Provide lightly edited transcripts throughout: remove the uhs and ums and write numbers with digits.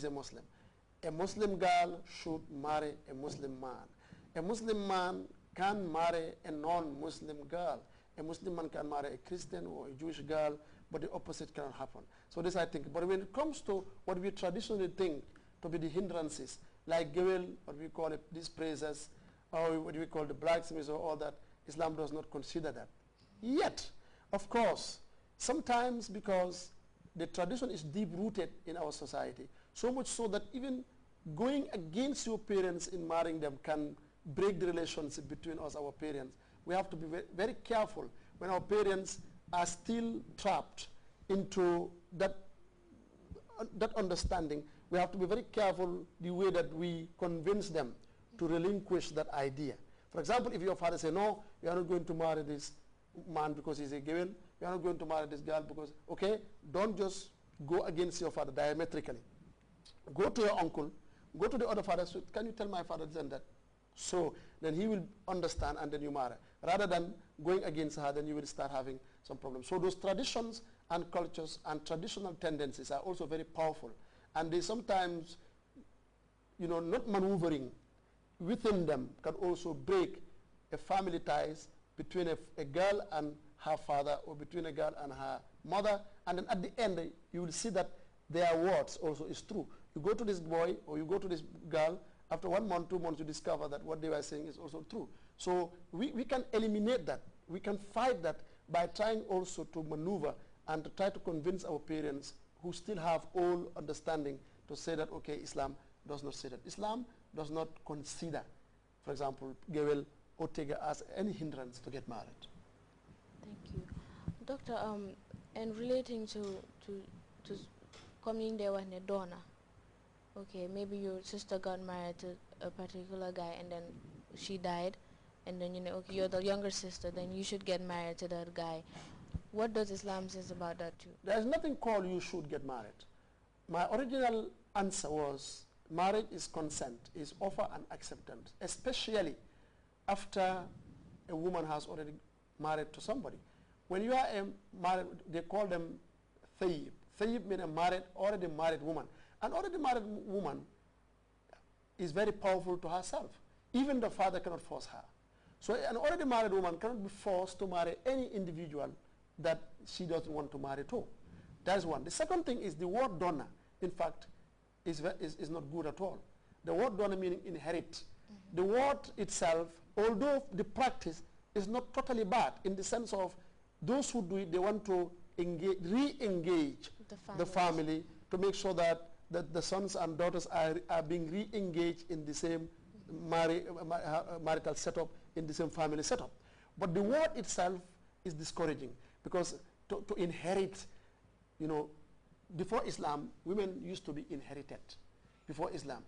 a Muslim. A Muslim girl should marry a Muslim man. A Muslim man can marry a non-Muslim girl. A Muslim man can marry a Christian or a Jewish girl, but the opposite cannot happen. So this I think. But when it comes to what we traditionally think to be the hindrances, like Gewel, what we call it, these praises, or what we call the blacksmiths or all that, Islam does not consider that. Yet, of course, sometimes because the tradition is deep-rooted in our society, so much so that even going against your parents in marrying them can break the relationship between us, our parents. We have to be very, very careful when our parents are still trapped into that understanding. We have to be very careful the way that we convince them to relinquish that idea. For example, if your father says, no, you are not going to marry this man because he's a given, you are not going to marry this girl because, okay, don't just go against your father diametrically. Go to your uncle, go to the other father, so can you tell my father this and that? So then he will understand and then you marry. Rather than going against her, then you will start having some problems. So those traditions and cultures and traditional tendencies are also very powerful. And they sometimes, you know, not maneuvering within them can also break a family ties between a girl and her father or between a girl and her mother. And then at the end, you will see that their words also is true. You go to this boy or you go to this girl, after 1 month, 2 months, you discover that what they were saying is also true. So we can eliminate that. We can fight that by trying also to maneuver and to try to convince our parents who still have all understanding to say that, okay, Islam does not say that. Islam does not consider, for example, Gewel or Tega as any hindrance to get married. Thank you. Doctor, and relating to coming there when a donor, okay, maybe your sister got married to a particular guy and then she died, and then, you know, okay, you're the younger sister, then you should get married to that guy. What does Islam say about that too? There's nothing called you should get married. My original answer was marriage is consent, is offer and acceptance, especially after a woman has already married to somebody. When you are married, they call them thayyib. Thayyib means a already married woman. An already married woman is very powerful to herself. Even the father cannot force her. So an already married woman cannot be forced to marry any individual that she doesn't want to marry to. That's one. The second thing is the word donor, in fact, is not good at all. The word donor meaning inherit. Mm-hmm. The word itself, although the practice is not totally bad in the sense of those who do it, they want to re-engage the family to make sure that the sons and daughters are being re-engaged in the same marital setup, in the same family setup. But the word itself is discouraging because to inherit, you know, before Islam, women used to be inherited. Before Islam,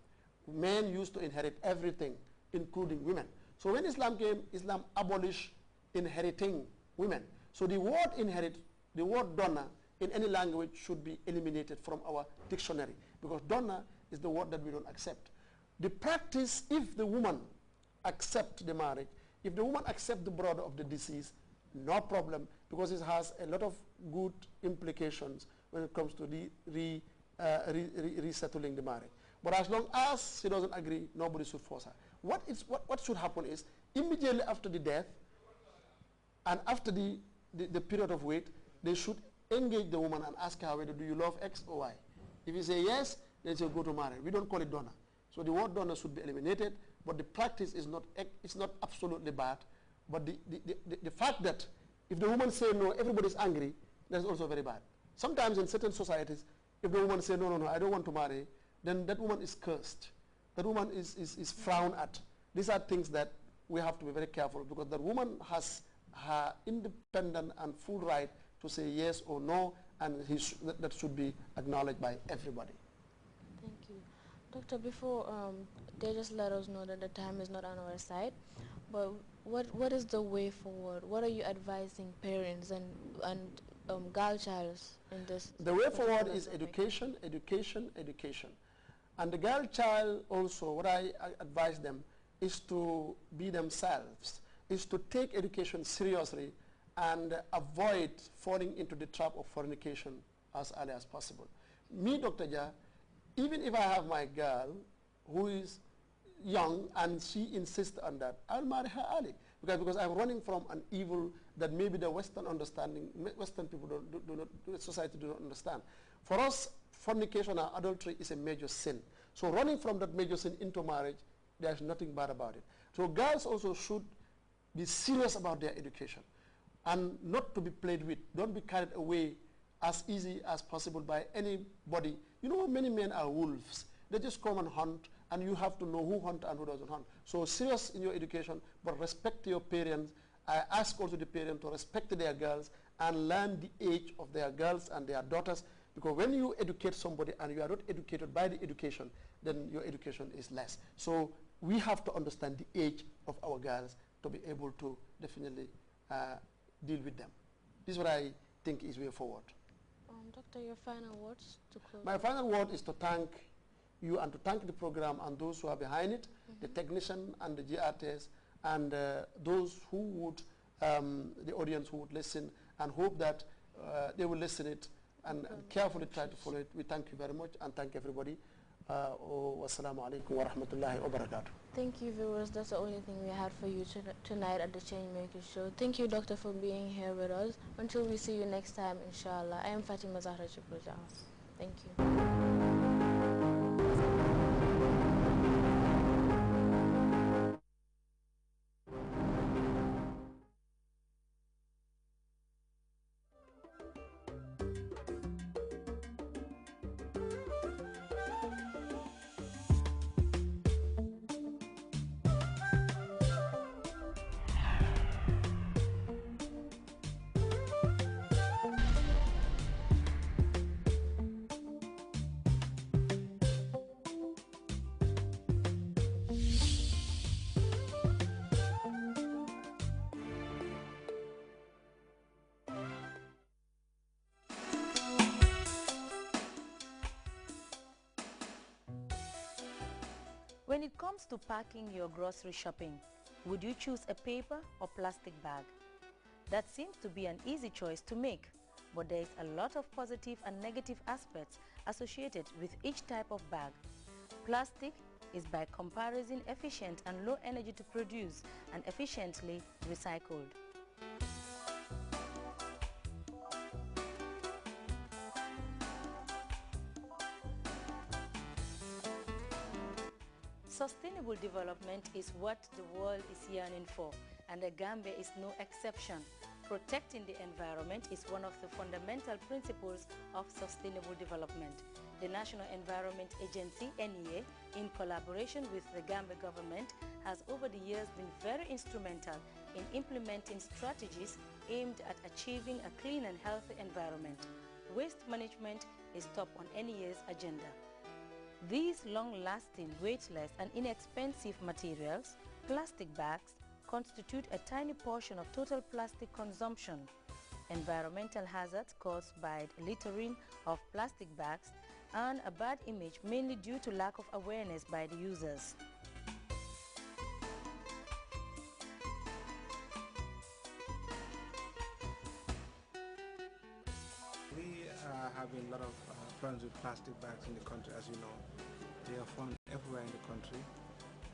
men used to inherit everything, including women. So when Islam came, Islam abolished inheriting women. So the word inherit, the word donor in any language should be eliminated from our dictionary because donor is the word that we don't accept. The practice, if the woman accepts the marriage, if the woman accepts the brother of the deceased, no problem, because it has a lot of good implications when it comes to resettling the marriage. But as long as she doesn't agree, nobody should force her. What should happen is, immediately after the death and after the period of wait, they should engage the woman and ask her whether do you love X or Y. If you say yes, then say go to marry. We don't call it donor. So the word donor should be eliminated, but the practice is not, it's not absolutely bad. But the fact that if the woman say no, everybody's angry, that's also very bad. Sometimes in certain societies, if the woman say no, no, no, I don't want to marry, then that woman is cursed. That woman is frowned at. These are things that we have to be very careful because the woman has her independent and full right to say yes or no, and that should be acknowledged by everybody. Thank you. Doctor, before they just let us know that the time is not on our side, but what is the way forward? What are you advising parents and girl childs in this? The way forward is education, education, education. And the girl child also, what I advise them is to be themselves, is to take education seriously and avoid falling into the trap of fornication as early as possible. Me, Dr. Jah, even if I have my girl who is young and she insists on that, I'll marry her early because I'm running from an evil that maybe the Western understanding, Western people society do not understand. For us, fornication or adultery is a major sin. So running from that major sin into marriage, there's nothing bad about it. So girls also should be serious about their education and not to be played with. Don't be carried away as easy as possible by anybody. You know, many men are wolves. They just come and hunt, and you have to know who hunt and who doesn't hunt. So serious in your education, but respect your parents. I ask also the parents to respect their girls and learn the age of their girls and their daughters, because when you educate somebody and you are not educated by the education, then your education is less. So we have to understand the age of our girls to be able to definitely deal with them. This is what I think is way forward. Doctor, your final words to close? My final word is to thank you and to thank the program and those who are behind it, the technician and the GRTs, and those who would, the audience who would listen, and hope that they will listen it and carefully try to follow it. We thank you very much and thank everybody. Wassalamu alaikum wa rahmatullahi wa barakatuh. Thank you, viewers. That's the only thing we had for you tonight at the Changemaker Show. Thank you, Doctor, for being here with us. Until we see you next time, inshallah. I am Fatima Zahra Chiproja. Thank you. When it comes to packing your grocery shopping, would you choose a paper or plastic bag? That seems to be an easy choice to make, but there is a lot of positive and negative aspects associated with each type of bag. Plastic is by comparison efficient and low energy to produce and efficiently recycled. Sustainable development is what the world is yearning for, and the Gambia is no exception. Protecting the environment is one of the fundamental principles of sustainable development. The National Environment Agency, NEA, in collaboration with the Gambia government, has over the years been very instrumental in implementing strategies aimed at achieving a clean and healthy environment. Waste management is top on NEA's agenda. These long-lasting, weightless and inexpensive materials, plastic bags, constitute a tiny portion of total plastic consumption. Environmental hazards caused by littering of plastic bags earn a bad image mainly due to lack of awareness by the users. We are having a lot of problems with plastic bags in the country, as you know. They are found everywhere in the country,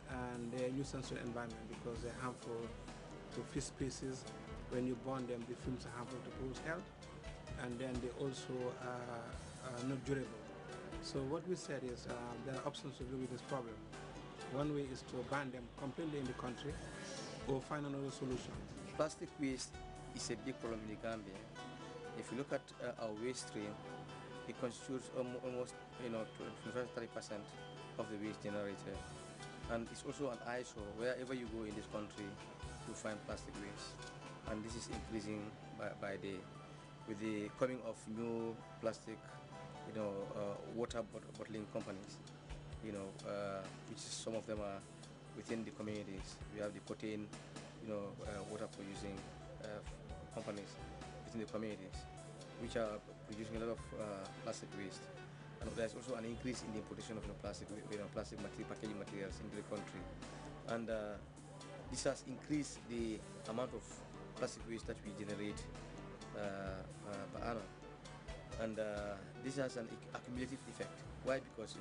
and they are a nuisance to the environment because they're harmful to fish species. When you burn them, the fumes are harmful to people's health, and then they also are not durable. So what we said is there are options to deal with this problem. One way is to ban them completely in the country or find another solution. Plastic waste is a big problem in the Gambia. If you look at our waste stream, it constitutes almost 25–30% of the waste generated. And it's also an eyesore. Wherever you go in this country, you find plastic waste. And this is increasing by day. With the coming of new plastic, water bottling companies, which some of them are within the communities. We have the protein, water producing companies within the communities, which are producing a lot of plastic waste. And there's also an increase in the importation of plastic packaging materials into the country. And this has increased the amount of plastic waste that we generate per annum. And this has an accumulative effect. Why? Because